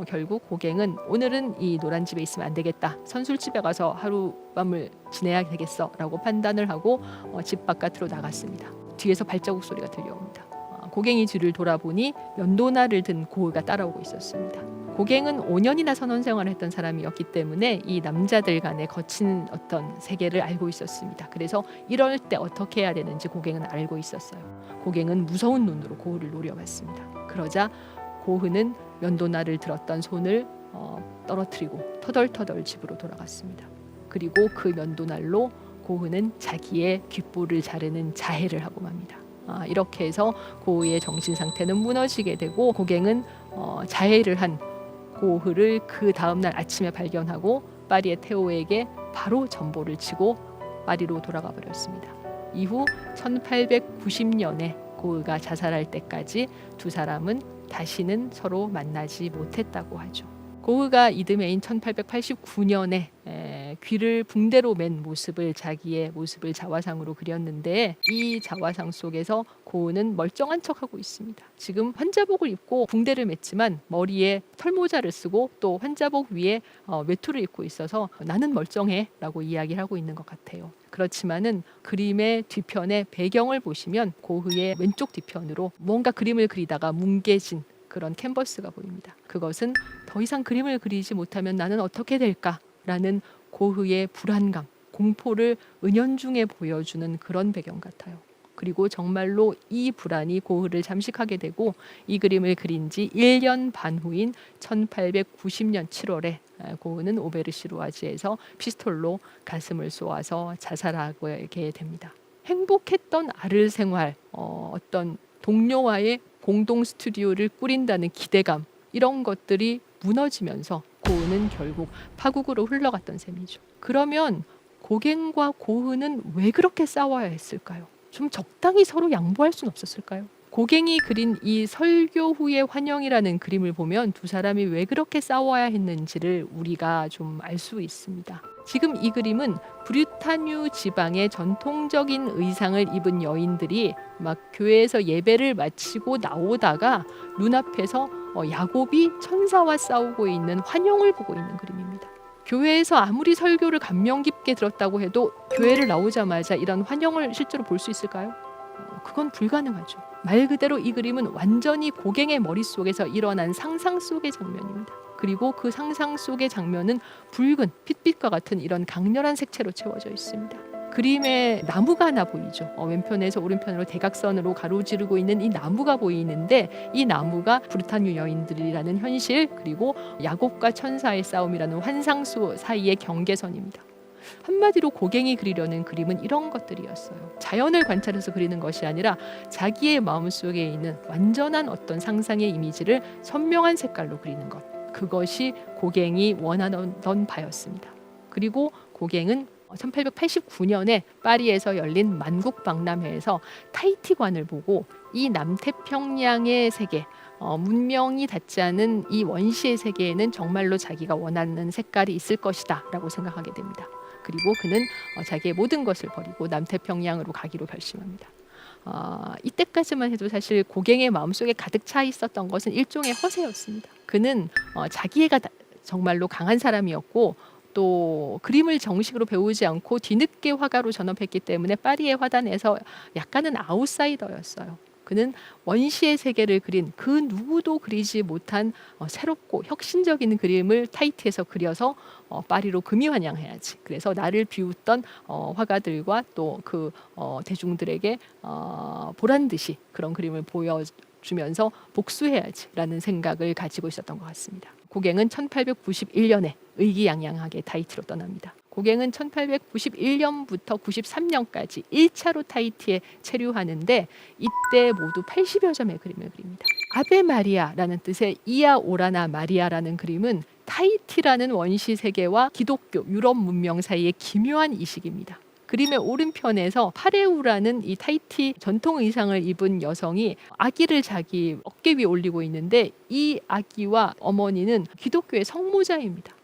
결국 고갱은 오늘은 이 노란 집에 있으면 안 되겠다. 선술집에 가서 하룻밤을 지내야 되겠어 라고 판단을 하고 집 바깥으로 나갔습니다. 뒤에서 발자국 소리가 들려옵니다. 고갱이 뒤를 돌아보니 면도날을 든 고흐가 따라오고 있었습니다. 고갱은 5년이나 선원 생활을 했던 사람이었기 때문에 이 남자들 간의 거친 어떤 세계를 알고 있었습니다. 그래서 이럴 때 어떻게 해야 되는지 고갱은 알고 있었어요. 고갱은 무서운 눈으로 고흐를 노려봤습니다. 그러자 고흐는 면도날을 들었던 손을 떨어뜨리고 터덜터덜 집으로 돌아갔습니다. 그리고 그 면도날로 고흐는 자기의 귓볼을 자르는 자해를 하고 맙니다. 이렇게 해서 고흐의 정신 상태는 무너지게 되고 고갱은 자해를 한 고흐를 그 다음날 아침에 발견하고 파리의 테오에게 바로 전보를 치고 파리로 돌아가 버렸습니다. 이후 1890년에 고흐가 자살할 때까지 두 사람은 다시는 서로 만나지 못했다고 하죠. 고흐가 이듬해인 1889년에 귀를 붕대로 맨 모습을 자기의 모습을 자화상으로 그렸는데 이 자화상 속에서 고흐는 멀쩡한 척하고 있습니다. 지금 환자복을 입고 붕대를 맸지만 머리에 털모자를 쓰고 또 환자복 위에 외투를 입고 있어서 나는 멀쩡해 라고 이야기를 하고 있는 것 같아요. 그렇지만은 그림의 뒤편의 배경을 보시면 고흐의 왼쪽 뒤편으로 뭔가 그림을 그리다가 뭉개진 그런 캔버스가 보입니다. 그것은 더 이상 그림을 그리지 못하면 나는 어떻게 될까라는 고흐의 불안감, 공포를 은연중에 보여주는 그런 배경 같아요. 그리고 정말로 이 불안이 고흐를 잠식하게 되고 이 그림을 그린 지 1년 반 후인 1890년 7월에 고흐는 오베르시루아지에서 피스톨로 가슴을 쏘아서 자살하게 됩니다. 행복했던 아를 생활, 어떤 동료와의 공동 스튜디오를 꾸린다는 기대감, 이런 것들이 무너지면서 고흐는 결국 파국으로 흘러갔던 셈이죠. 그러면 고갱과 고흐는 왜 그렇게 싸워야 했을까요? 좀 적당히 서로 양보할 수는 없었을까요? 고갱이 그린 이 설교 후의 환영이라는 그림을 보면 두 사람이 왜 그렇게 싸워야 했는지를 우리가 좀 알 수 있습니다. 지금 이 그림은 브리타뉴 지방의 전통적인 의상을 입은 여인들이 막 교회에서 예배를 마치고 나오다가 눈앞에서 야곱이 천사와 싸우고 있는 환영을 보고 있는 그림입니다. 교회에서 아무리 설교를 감명 깊게 들었다고 해도 교회를 나오자마자 이런 환영을 실제로 볼 수 있을까요? 그건 불가능하죠. 말 그대로 이 그림은 완전히 고갱의 머릿속에서 일어난 상상 속의 장면입니다. 그리고 그 상상 속의 장면은 붉은 핏빛과 같은 이런 강렬한 색채로 채워져 있습니다. 그림에 나무가 하나 보이죠. 왼편에서 오른편으로 대각선으로 가로지르고 있는 이 나무가 보이는데, 이 나무가 브리타뉴 여인들이라는 현실, 그리고 야곱과 천사의 싸움이라는 환상수 사이의 경계선입니다. 한마디로 고갱이 그리려는 그림은 이런 것들이었어요. 자연을 관찰해서 그리는 것이 아니라 자기의 마음속에 있는 완전한 어떤 상상의 이미지를 선명한 색깔로 그리는 것, 그것이 고갱이 원하던 바였습니다. 그리고 고갱은 1889년에 파리에서 열린 만국박람회에서 타히티관을 보고 이 남태평양의 세계, 문명이 닿지 않은 이 원시의 세계에는 정말로 자기가 원하는 색깔이 있을 것이다 라고 생각하게 됩니다. 그리고 그는 자기의 모든 것을 버리고 남태평양으로 가기로 결심합니다. 이때까지만 해도 사실 고갱의 마음속에 가득 차 있었던 것은 일종의 허세였습니다. 그는 자기애가 정말로 강한 사람이었고, 또 그림을 정식으로 배우지 않고 뒤늦게 화가로 전업했기 때문에 파리의 화단에서 약간은 아웃사이더였어요. 그는 원시의 세계를 그린 그 누구도 그리지 못한 새롭고 혁신적인 그림을 타히티에서 그려서 파리로 금이 환영해야지. 그래서 나를 비웃던 화가들과 또 그 대중들에게 보란 듯이 그런 그림을 보여주면서 복수해야지라는 생각을 가지고 있었던 것 같습니다. 고갱은 1891년에 의기양양하게 타히티로 떠납니다. 고갱은 1891년부터 93년까지 1차로 타히티에 체류하는데, 이때 모두 80여 점의 그림을 그립니다. 아베 마리아라는 뜻의 이아 오라나 마리아라는 그림은 타히티라는 원시 세계와 기독교 유럽 문명 사이의 기묘한 이식입니다. 그림의 오른편에서 파레우라는 이 타히티 전통 의상을 입은 여성이 아기를 자기 어깨 위에 올리고 있는데, 이 아기와 어머니는 기독교의 성모자입니다.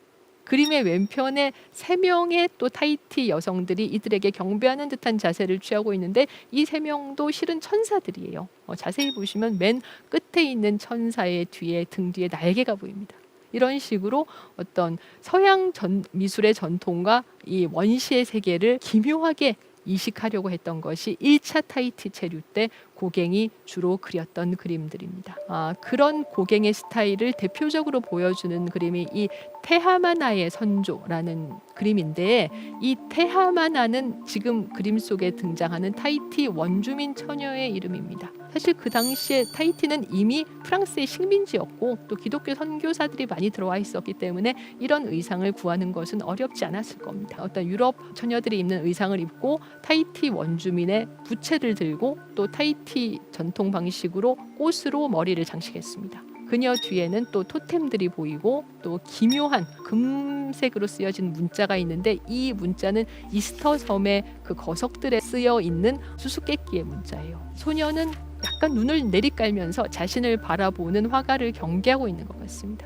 그림의 왼편에 3명의 또 타히티 여성들이 이들에게 경배하는 듯한 자세를 취하고 있는데, 이 3명도 실은 천사들이에요. 자세히 보시면 맨 끝에 있는 천사의 뒤에, 등 뒤에 날개가 보입니다. 이런 식으로 어떤 서양 미술의 전통과 이 원시의 세계를 기묘하게 이식하려고 했던 것이 1차 타히티 체류 때 고갱이 주로 그렸던 그림들입니다. 그런 고갱의 스타일을 대표적으로 보여주는 그림이 이 테하마나의 선조라는 그림인데, 이 테하마나는 지금 그림 속에 등장하는 타히티 원주민 처녀의 이름입니다. 사실 그 당시에 타히티는 이미 프랑스의 식민지였고, 또 기독교 선교사들이 많이 들어와 있었기 때문에 이런 의상을 구하는 것은 어렵지 않았을 겁니다. 어떤 유럽 처녀들이 입는 의상을 입고 타히티 원주민의 부채를 들고 또 타히티 전통 방식으로 꽃으로 머리를 장식했습니다. 그녀 뒤에는 또 토템들이 보이고, 또 기묘한 금색으로 쓰여진 문자가 있는데, 이 문자는 이스터 섬의 그 거석들에 쓰여 있는 수수께끼의 문자예요. 소녀는 약간 눈을 내리깔면서 자신을 바라보는 화가를 경계하고 있는 것 같습니다.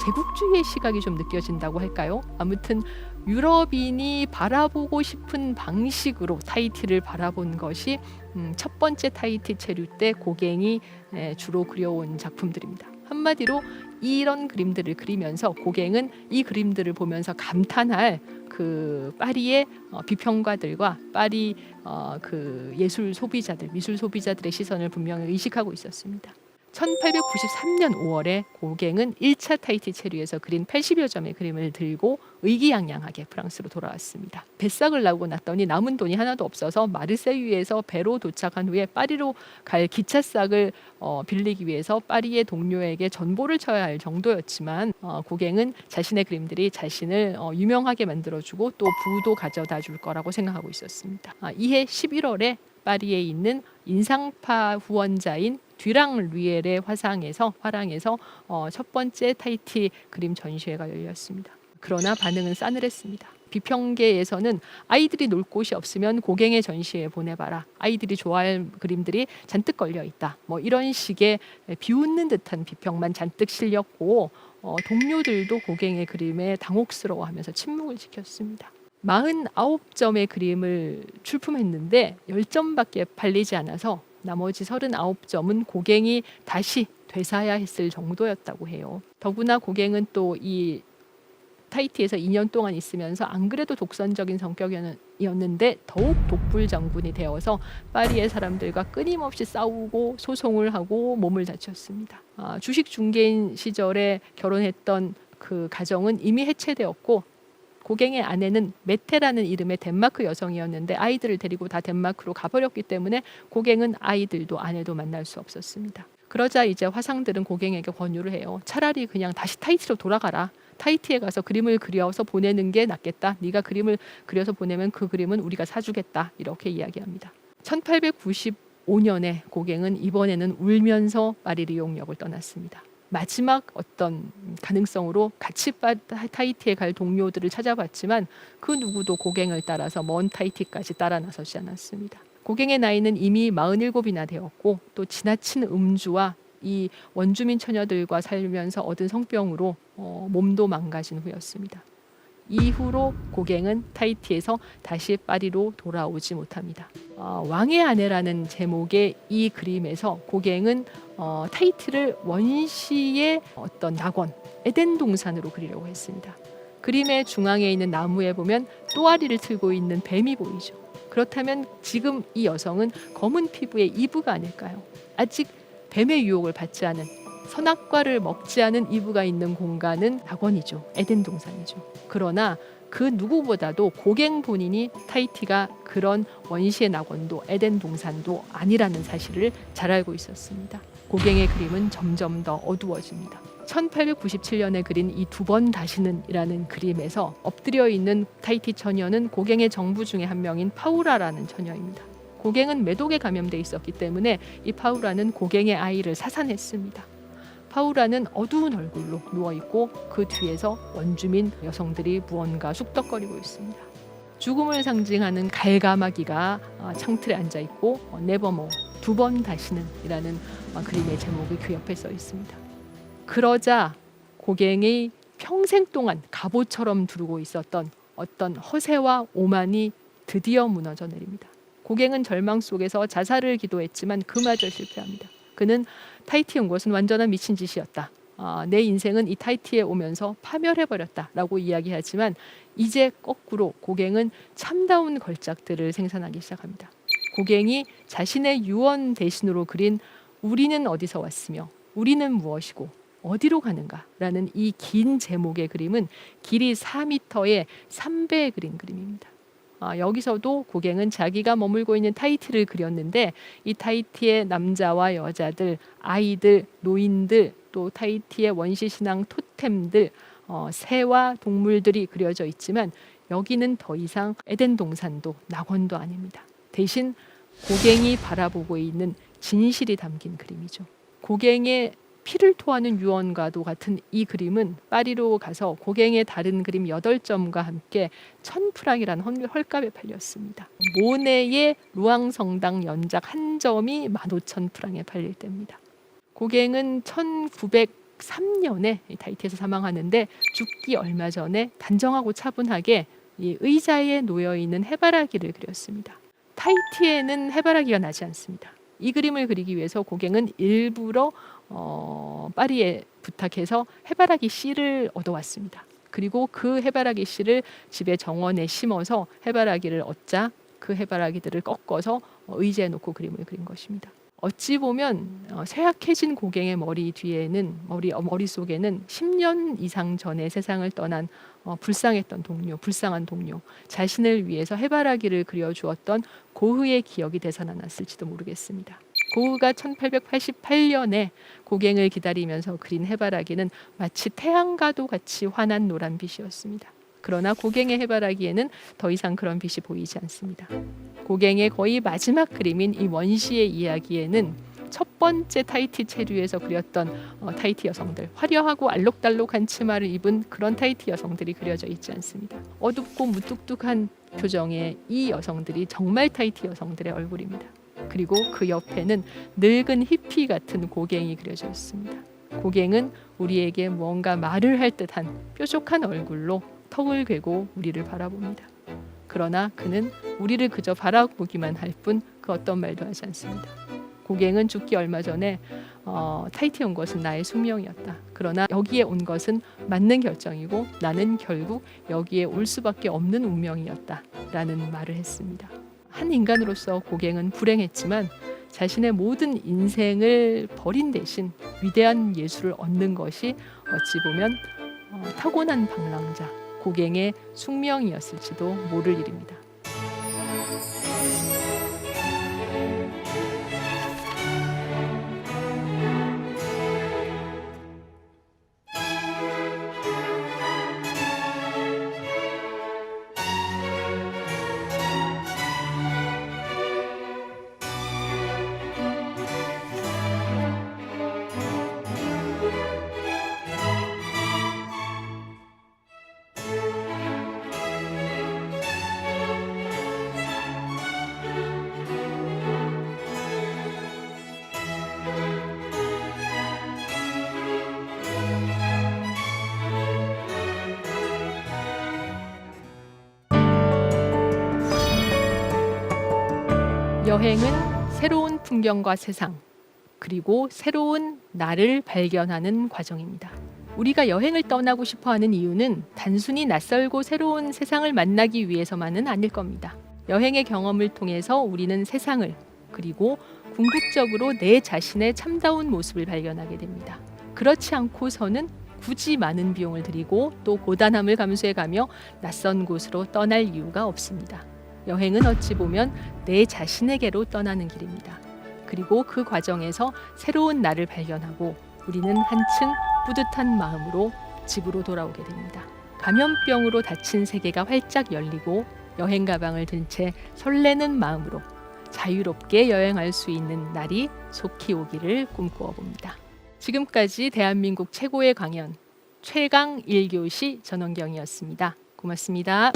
제국주의의 시각이 좀 느껴진다고 할까요? 아무튼 유럽인이 바라보고 싶은 방식으로 타히티를 바라본 것이 첫 번째 타히티 체류 때 고갱이 주로 그려온 작품들입니다. 한마디로 이런 그림들을 그리면서 고갱은 이 그림들을 보면서 감탄할 그 파리의 비평가들과 파리 그 예술 소비자들, 미술 소비자들의 시선을 분명히 의식하고 있었습니다. 1893년 5월에 고갱은 1차 타히티 체류에서 그린 80여 점의 그림을 들고 의기양양하게 프랑스로 돌아왔습니다. 뱃삭을 나고 났더니 남은 돈이 하나도 없어서 마르세유에서 배로 도착한 후에 파리로 갈 기차싹을 빌리기 위해서 파리의 동료에게 전보를 쳐야 할 정도였지만, 고갱은 자신의 그림들이 자신을 유명하게 만들어주고 또 부도 가져다 줄 거라고 생각하고 있었습니다. 이해 11월에 파리에 있는 인상파 후원자인 듀랑 류엘의 화랑에서 첫 번째 타히티 그림 전시회가 열렸습니다. 그러나 반응은 싸늘했습니다. 비평계에서는 아이들이 놀 곳이 없으면 고갱의 전시회에 보내봐라. 아이들이 좋아할 그림들이 잔뜩 걸려 있다. 뭐 이런 식의 비웃는 듯한 비평만 잔뜩 실렸고 동료들도 고갱의 그림에 당혹스러워하면서 침묵을 지켰습니다. 49점의 그림을 출품했는데 10점밖에 팔리지 않아서 나머지 39점은 고갱이 다시 되사야 했을 정도였다고 해요. 더구나 고갱은 또 이 타히티에서 2년 동안 있으면서 안 그래도 독선적인 성격이었는데 더욱 독불장군이 되어서 파리의 사람들과 끊임없이 싸우고 소송을 하고 몸을 다쳤습니다. 주식 중개인 시절에 결혼했던 그 가정은 이미 해체되었고 고갱의 아내는 메테라는 이름의 덴마크 여성이었는데 아이들을 데리고 다 덴마크로 가버렸기 때문에 고갱은 아이들도 아내도 만날 수 없었습니다. 그러자 이제 화상들은 고갱에게 권유를 해요. 차라리 그냥 다시 타히티로 돌아가라. 타히티에 가서 그림을 그려서 보내는 게 낫겠다. 네가 그림을 그려서 보내면 그 그림은 우리가 사주겠다. 이렇게 이야기합니다. 1895년에 고갱은 이번에는 울면서 파리리옹역을 떠났습니다. 마지막 어떤 가능성으로 같이 타히티에 갈 동료들을 찾아봤지만 그 누구도 고갱을 따라서 먼 타히티까지 따라 나서지 않았습니다. 고갱의 나이는 이미 47이나 되었고 또 지나친 음주와 이 원주민 처녀들과 살면서 얻은 성병으로 몸도 망가진 후였습니다. 이후로 고갱은 타히티에서 다시 파리로 돌아오지 못합니다. 왕의 아내라는 제목의 이 그림에서 고갱은 타히티를 원시의 어떤 낙원, 에덴 동산으로 그리려고 했습니다. 그림의 중앙에 있는 나무에 보면 또아리를 틀고 있는 뱀이 보이죠. 그렇다면 지금 이 여성은 검은 피부의 이브가 아닐까요? 아직 뱀의 유혹을 받지 않은 선악과를 먹지 않은 이브가 있는 공간은 낙원이죠. 에덴 동산이죠. 그러나 그 누구보다도 고갱 본인이 타히티가 그런 원시의 낙원도 에덴 동산도 아니라는 사실을 잘 알고 있었습니다. 고갱의 그림은 점점 더 어두워집니다. 1897년에 그린 이 두 번 다시는이라는 그림에서 엎드려 있는 타히티 처녀는 고갱의 정부 중에 한 명인 파우라라는 처녀입니다. 고갱은 매독에 감염돼 있었기 때문에 이 파우라는 고갱의 아이를 사산했습니다. 파우라는 어두운 얼굴로 누워있고 그 뒤에서 원주민 여성들이 무언가 쑥덕거리고 있습니다. 죽음을 상징하는 갈가마귀가 창틀에 앉아있고 네버모 두 번 다시는 이라는 그림의 제목이 그 옆에 써 있습니다. 그러자 고갱이 평생 동안 갑옷처럼 두르고 있었던 어떤 허세와 오만이 드디어 무너져 내립니다. 고갱은 절망 속에서 자살을 기도했지만 그마저 실패합니다. 그는 타히티에 온 것은 완전한 미친 짓이었다. 내 인생은 이 타히티에 오면서 파멸해버렸다라고 이야기하지만 이제 거꾸로 고갱은 참다운 걸작들을 생산하기 시작합니다. 고갱이 자신의 유언 대신으로 그린 우리는 어디서 왔으며 우리는 무엇이고 어디로 가는가라는 이 긴 제목의 그림은 길이 4m에 3배에 그린 그림입니다. 여기서도 고갱은 자기가 머물고 있는 타히티를 그렸는데 이 타히티의 남자와 여자들, 아이들, 노인들, 또 타히티의 원시신앙 토템들, 새와 동물들이 그려져 있지만 여기는 더 이상 에덴 동산도 낙원도 아닙니다. 대신 고갱이 바라보고 있는 진실이 담긴 그림이죠. 고갱의 피를 토하는 유언과도 같은 이 그림은 파리로 가서 고갱의 다른 그림 8점과 함께 1000프랑이라는 헐값에 팔렸습니다. 모네의 루앙성당 연작 한 점이 15,000프랑에 팔릴 때입니다. 고갱은 1903년에 타히티에서 사망하는데 죽기 얼마 전에 단정하고 차분하게 이 의자에 놓여있는 해바라기를 그렸습니다. 타히티에는 해바라기가 나지 않습니다. 이 그림을 그리기 위해서 고갱은 일부러 파리에 부탁해서 해바라기 씨를 얻어왔습니다. 그리고 그 해바라기 씨를 집에 정원에 심어서 해바라기를 얻자 그 해바라기들을 꺾어서 의자에 놓고 그림을 그린 것입니다. 어찌 보면 쇠약해진 고갱의 머리 뒤에는 머릿속에는 10년 이상 전에 세상을 떠난 불쌍한 동료, 자신을 위해서 해바라기를 그려주었던 고흐의 기억이 되살아났을지도 모르겠습니다. 고흐가 1888년에 고갱을 기다리면서 그린 해바라기는 마치 태양과도 같이 환한 노란빛이었습니다. 그러나 고갱의 해바라기에는 더 이상 그런 빛이 보이지 않습니다. 고갱의 거의 마지막 그림인 이 원시의 이야기에는 첫 번째 타히티 체류에서 그렸던 타히티 여성들, 화려하고 알록달록한 치마를 입은 그런 타히티 여성들이 그려져 있지 않습니다. 어둡고 무뚝뚝한 표정의 이 여성들이 정말 타히티 여성들의 얼굴입니다. 그리고 그 옆에는 늙은 히피 같은 고갱이 그려져 있습니다. 고갱은 우리에게 무언가 말을 할 듯한 뾰족한 얼굴로 턱을 괴고 우리를 바라봅니다. 그러나 그는 우리를 그저 바라보기만 할 뿐 그 어떤 말도 하지 않습니다. 고갱은 죽기 얼마 전에 타히티에 온 것은 나의 숙명이었다. 그러나 여기에 온 것은 맞는 결정이고 나는 결국 여기에 올 수밖에 없는 운명이었다 라는 말을 했습니다. 한 인간으로서 고갱은 불행했지만 자신의 모든 인생을 버린 대신 위대한 예술을 얻는 것이 어찌 보면 타고난 방랑자 고갱의 숙명이었을지도 모를 일입니다. 여행은 새로운 풍경과 세상, 그리고 새로운 나를 발견하는 과정입니다. 우리가 여행을 떠나고 싶어하는 이유는 단순히 낯설고 새로운 세상을 만나기 위해서만은 아닐 겁니다. 여행의 경험을 통해서 우리는 세상을, 그리고 궁극적으로 내 자신의 참다운 모습을 발견하게 됩니다. 그렇지 않고서는 굳이 많은 비용을 들이고 또 고단함을 감수해가며 낯선 곳으로 떠날 이유가 없습니다. 여행은 어찌 보면 내 자신에게로 떠나는 길입니다. 그리고 그 과정에서 새로운 나를 발견하고 우리는 한층 뿌듯한 마음으로 집으로 돌아오게 됩니다. 감염병으로 닫힌 세계가 활짝 열리고 여행 가방을 든 채 설레는 마음으로 자유롭게 여행할 수 있는 날이 속히 오기를 꿈꾸어 봅니다. 지금까지 대한민국 최고의 강연 최강 1교시 전원경이었습니다. 고맙습니다.